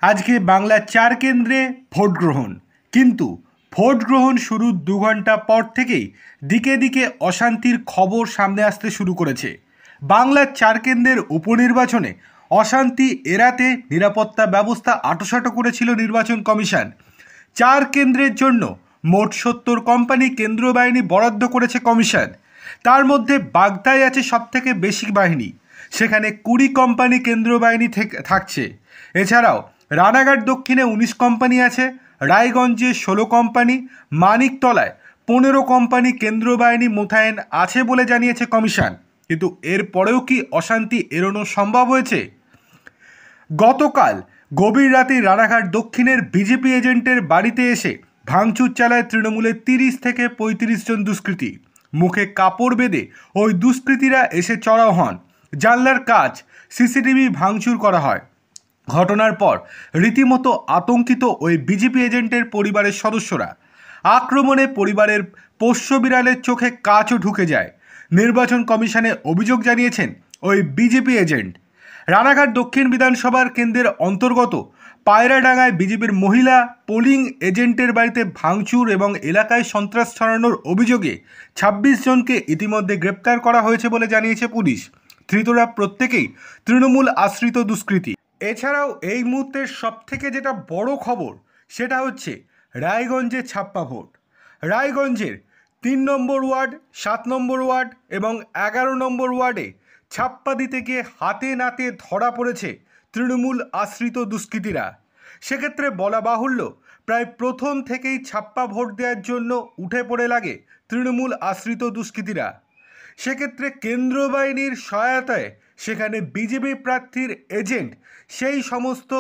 আজকে বাংলার 4 কেন্দ্রে ভোট গ্রহণ, কিন্তু ভোট গ্রহণ শুরুর 2 ঘন্টা পর থেকেই দিকে দিকে অশান্তির খবর সামনে আসতে শুরু করেছে। বাংলার 4 কেন্দ্রের উপনির্বাচনে অশান্তি এড়াতে নিরাপত্তা ব্যবস্থা আঁটোসাঁটো করেছিল নির্বাচন কমিশন। 4 কেন্দ্রের জন্য মোট 70 কোম্পানি কেন্দ্রীয় বাহিনী বরাদ্দ করেছে কমিশন। তার মধ্যে বাগদায় আছে সবথেকে বেশি বাহিনী, সেখানে 20 কোম্পানি কেন্দ্রীয় বাহিনী থাকছে। এছাড়াও রানাঘাট দক্ষিণে 19 কোম্পানি আছে, রায়গঞ্জে 16 কোম্পানি, মানিকতলায় 15 কোম্পানি কেন্দ্রীয় বাহিনী মোতায়েন আছে বলে জানিয়েছে কমিশন। কিন্তু এরপরেও কি অশান্তি এড়ানো সম্ভব হয়েছে? গতকাল গভীর রাতে রানাঘাট দক্ষিণের বিজেপি এজেন্টের বাড়িতে এসে ভাঙচুর চালায় তৃণমূলের 30 থেকে 35 জন দুষ্কৃতী। মুখে কাপড় বেঁধে ওই দুষ্কৃতীরা এসে চড়াও হন। জানলার কাঁচ, সিসিটিভি ভাঙচুর করা হয়। ঘটনার পর রীতিমতো আতঙ্কিত ওই বিজেপি এজেন্টের পরিবারের সদস্যরা। আক্রমণে পরিবারের পোষ্য বিড়ালের চোখে কাচও ঢুকে যায়। নির্বাচন কমিশনে অভিযোগ জানিয়েছেন ওই বিজেপি এজেন্ট। রানাঘাট দক্ষিণ বিধানসভার কেন্দ্রের অন্তর্গত পায়রাডাঙ্গায় বিজেপির মহিলা পোলিং এজেন্টের বাড়িতে ভাঙচুর এবং এলাকায় সন্ত্রাস ছড়ানোর অভিযোগে 26 জনকে ইতিমধ্যে গ্রেপ্তার করা হয়েছে বলে জানিয়েছে পুলিশ। ধৃতরা প্রত্যেকেই তৃণমূল আশ্রিত দুষ্কৃতী। এছাড়াও এই মুহূর্তের সবথেকে যেটা বড় খবর সেটা হচ্ছে রায়গঞ্জে ছাপ্পা ভোট। রায়গঞ্জের 3 নম্বর ওয়ার্ড, 7 নম্বর ওয়ার্ড এবং 11 নম্বর ওয়ার্ডে ছাপ্পা দিতে গিয়ে হাতে নাতে ধরা পড়েছে তৃণমূল আশ্রিত দুষ্কৃতীরা। সেক্ষেত্রে বলা বাহুল্য, প্রায় প্রথম থেকেই ছাপ্পা ভোট দেওয়ার জন্য উঠে পড়ে লাগে তৃণমূল আশ্রিত দুষ্কৃতীরা। সেক্ষেত্রে কেন্দ্র বাহিনীর সহায়তায় সেখানে বিজেপি প্রার্থীর এজেন্ট সেই সমস্ত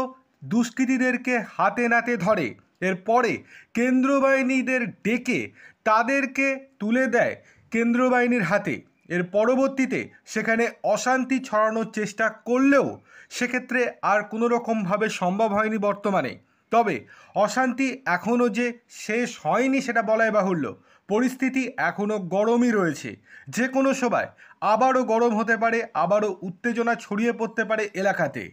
দুষ্কৃতীদেরকে হাতে নাতে ধরে। এরপরে কেন্দ্র বাহিনীদের ডেকে তাদেরকে তুলে দেয় কেন্দ্র বাহিনীর হাতে। এর পরবর্তীতে সেখানে অশান্তি ছড়ানোর চেষ্টা করলেও সেক্ষেত্রে আর কোনো রকমভাবে সম্ভব হয়নি বর্তমানে। তবে অশান্তি এখনও যে শেষ হয়নি সেটা বলাই বাহুল্য। পরিস্থিতি এখনও গরমই রয়েছে। যে কোনো সময় আবারও গরম হতে পারে, আবারও উত্তেজনা ছড়িয়ে পড়তে পারে এলাকাতে।